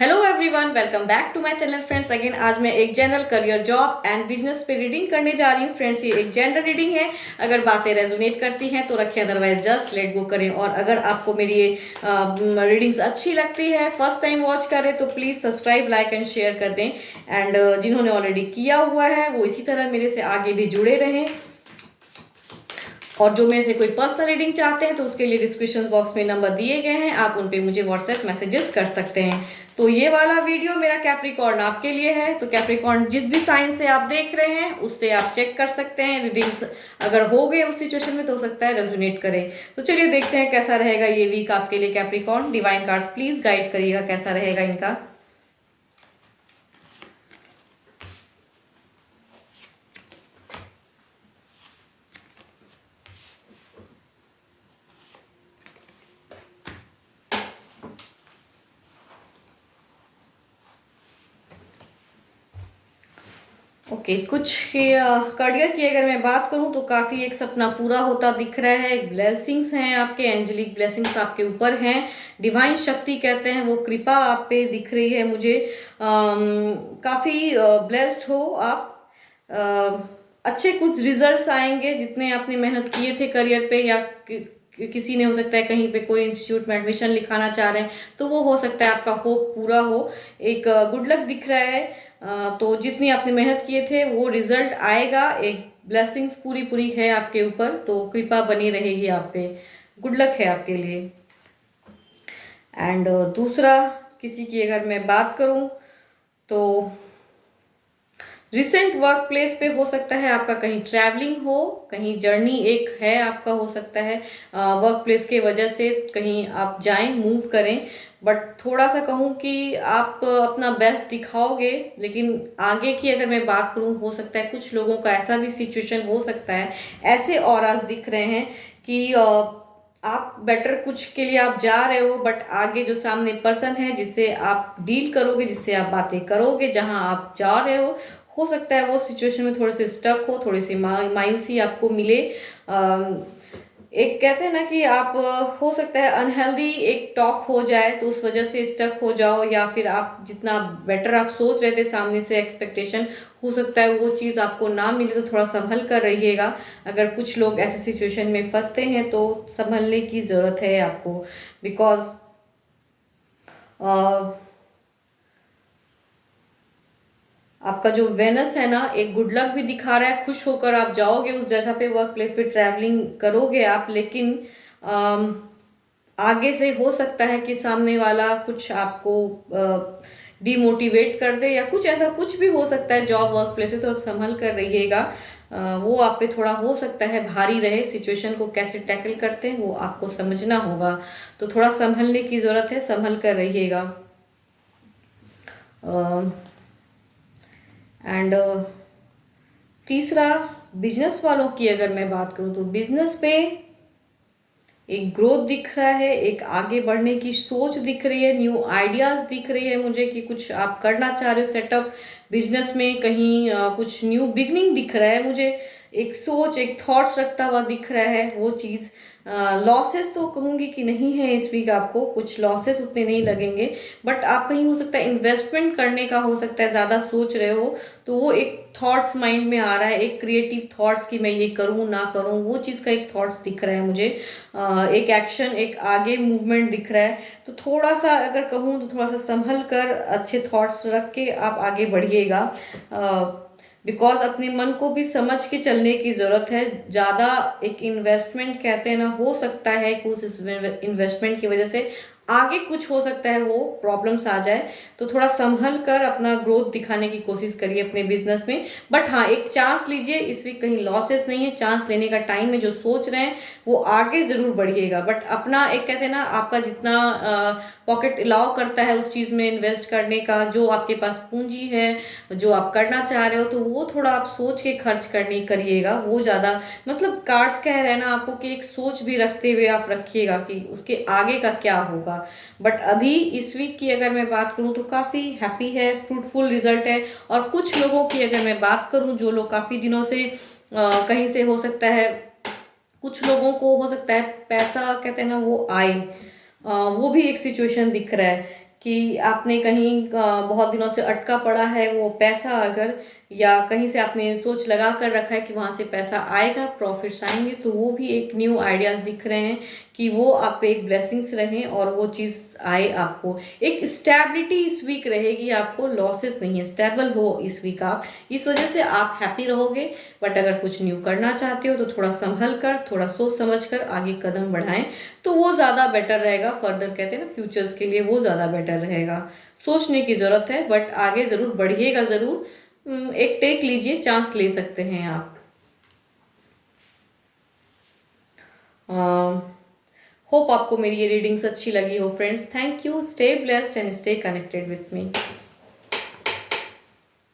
Hello everyone, welcome back to my channel friends. Again आज मैं एक general career job and business पे reading करने जा रही हूँ फ्रेंड्स। ये एक जनरल रीडिंग है। अगर बातें रेजोनेट करती हैं तो रखें, अदरवाइज जस्ट लेट गो करें। और अगर आपको मेरी ये रीडिंग्स अच्छी लगती है, फर्स्ट टाइम वॉच करें तो please subscribe, like and share कर दें। एंड जिन्होंने ऑलरेडी किया हुआ है वो इसी तरह मेरे से आगे भी जुड़े रहें। और जो मेरे से कोई पर्सनल रीडिंग चाहते हैं तो उसके लिए डिस्क्रिप्शन बॉक्स में नंबर दिए गए हैं, आप उन पे मुझे व्हाट्सएप मैसेजेस कर सकते हैं। तो ये वाला वीडियो मेरा कैप्रिकॉर्न आपके लिए है। तो कैप्रिकॉर्न जिस भी साइन से आप देख रहे हैं उससे आप चेक कर सकते हैं। रीडिंग्स अगर हो गए उस सिचुएशन में तो हो सकता है रेजोनेट करें। तो चलिए देखते हैं कैसा रहेगा ये वीक आपके लिए Capricorn. Divine cards please guide करिएगा कैसा रहेगा इनका। ओके, कुछ करियर की अगर मैं बात करूं तो काफ़ी एक सपना पूरा होता दिख रहा है। ब्लेसिंग्स हैं आपके, एंजेलिक ब्लेसिंग्स आपके ऊपर हैं। डिवाइन शक्ति कहते हैं वो कृपा आप पे दिख रही है मुझे। काफ़ी ब्लेस्ड हो आप। अच्छे कुछ रिजल्ट्स आएंगे जितने आपने मेहनत किए थे करियर पे, या किसी ने हो सकता है कहीं पे कोई इंस्टीट्यूट में एडमिशन लिखाना चाह रहे हैं तो वो हो सकता है आपका होप पूरा हो। एक गुड लक दिख रहा है। तो जितनी आपने मेहनत किए थे वो रिजल्ट आएगा। एक ब्लेसिंग्स पूरी पूरी है आपके ऊपर, तो कृपा बनी रहेगी आप पे। गुड लक है आपके लिए। एंड दूसरा, किसी की अगर मैं बात करूं तो रिसेंट वर्क प्लेस पे हो सकता है आपका कहीं ट्रैवलिंग हो, कहीं जर्नी एक है आपका, हो सकता है वर्क प्लेस के वजह से कहीं आप जाएं, मूव करें। बट थोड़ा सा कहूँ कि आप अपना बेस्ट दिखाओगे। लेकिन आगे की अगर मैं बात करूँ, हो सकता है कुछ लोगों का ऐसा भी सिचुएशन हो सकता है, ऐसे ऑरास दिख रहे हैं कि आप बेटर कुछ के लिए आप जा रहे हो, बट आगे जो सामने पर्सन है जिससे आप डील करोगे, जिससे आप बातें करोगे, जहां आप जा रहे हो सकता है वो सिचुएशन में थोड़े से स्टक हो, थोड़ी सी मायूसी आपको मिले। एक कहते हैं ना कि आप हो सकता है अनहेल्दी एक टॉक हो जाए तो उस वजह से स्टक हो जाओ, या फिर आप जितना बेटर आप सोच रहे थे सामने से एक्सपेक्टेशन, हो सकता है वो चीज़ आपको ना मिले। तो थोड़ा संभल कर रहिएगा। अगर कुछ लोग ऐसे सिचुएशन में फंसते हैं तो संभलने की ज़रूरत है आपको। बिकॉज आपका जो वेनस है ना, एक गुड लक भी दिखा रहा है। खुश होकर आप जाओगे उस जगह पे, वर्क प्लेस पे ट्रैवलिंग करोगे आप। लेकिन आगे से हो सकता है कि सामने वाला कुछ आपको डिमोटिवेट कर दे, या कुछ ऐसा कुछ भी हो सकता है जॉब वर्क प्लेस से। तो संभल कर रहिएगा। वो आप पे थोड़ा हो सकता है भारी रहे। सिचुएशन को कैसे टैकल करते हैं वो आपको समझना होगा। तो थोड़ा संभलने की ज़रूरत है, संभल कर रहिएगा। एंड तीसरा, बिजनेस वालों की अगर मैं बात करूं तो बिजनेस पे एक ग्रोथ दिख रहा है, एक आगे बढ़ने की सोच दिख रही है, न्यू आइडियाज दिख रही है मुझे कि कुछ आप करना चाह रहे हो सेटअप बिजनेस में। कहीं कुछ न्यू बिगनिंग दिख रहा है मुझे। एक सोच, एक थॉट्स रखता हुआ दिख रहा है वो चीज़। लॉसेस तो कहूँगी कि नहीं है इस वीक, आपको कुछ लॉसेस उतने नहीं लगेंगे। बट आप कहीं हो सकता है इन्वेस्टमेंट करने का, हो सकता है ज़्यादा सोच रहे हो तो वो एक थॉट्स माइंड में आ रहा है, एक क्रिएटिव थॉट्स कि मैं ये करूँ ना करूँ, वो चीज़ का एक थॉट्स दिख रहा है मुझे। एक एक्शन, एक आगे मूवमेंट दिख रहा है। तो थोड़ा सा अगर कहूँ तो थोड़ा सा संभल कर अच्छे थॉट्स रख के आप आगे बढ़िएगा। बिकॉज अपने मन को भी समझ के चलने की ज़रूरत है। ज़्यादा एक इन्वेस्टमेंट कहते हैं ना, हो सकता है कि उस इन्वेस्टमेंट की वजह से आगे कुछ हो सकता है वो प्रॉब्लम्स आ जाए। तो थोड़ा संभल कर अपना ग्रोथ दिखाने की कोशिश करिए अपने बिजनेस में। बट हाँ, एक चांस लीजिए इस वीक, कहीं लॉसेस नहीं है, चांस लेने का टाइम है। जो सोच रहे हैं वो आगे जरूर बढ़िएगा। बट अपना एक कहते हैं ना, आपका जितना पॉकेट अलाउ करता है उस चीज़ में इन्वेस्ट करने का, जो आपके पास पूंजी है, जो आप करना चाह रहे हो, तो वो थोड़ा आप सोच के खर्च करने करिएगा। वो ज़्यादा मतलब कार्ड्स कह रहे हैं ना आपको कि एक सोच भी रखते हुए आप रखिएगा कि उसके आगे का क्या होगा। बट अभी इस वीक की अगर मैं बात करूं तो काफ़ी हैप्पी है, फ्रूटफुल रिजल्ट है। और कुछ लोगों की अगर मैं बात करूं जो लोग काफ़ी दिनों से कहीं से हो सकता है, कुछ लोगों को हो सकता है पैसा कहते हैं ना वो आए, वो भी एक सिचुएशन दिख रहा है कि आपने कहीं बहुत दिनों से अटका पड़ा है वो पैसा, अगर या कहीं से आपने सोच लगा कर रखा है कि वहाँ से पैसा आएगा, प्रॉफिट्स आएंगे, तो वो भी एक न्यू आइडियाज़ दिख रहे हैं कि वो आप पे एक ब्लेसिंग्स रहें और वो चीज़ आए आपको। एक स्टेबिलिटी इस वीक रहेगी, आपको लॉसेस नहीं है, स्टेबल हो इस वीक आप, इस वजह से आप हैप्पी रहोगे। बट अगर कुछ न्यू करना चाहते हो तो थोड़ा संभल कर, थोड़ा सोच समझ कर आगे कदम बढ़ाएं तो वो ज़्यादा बेटर रहेगा। फर्दर कहते हैं ना, फ्यूचर्स के लिए वो ज़्यादा बेटर रहेगा। सोचने की ज़रूरत है, बट आगे ज़रूर बढ़िएगा ज़रूर। एक टेक लीजिए, चांस ले सकते हैं आप। होप आपको मेरी ये रीडिंग्स अच्छी लगी हो friends. Thank you, stay blessed and stay connected with me.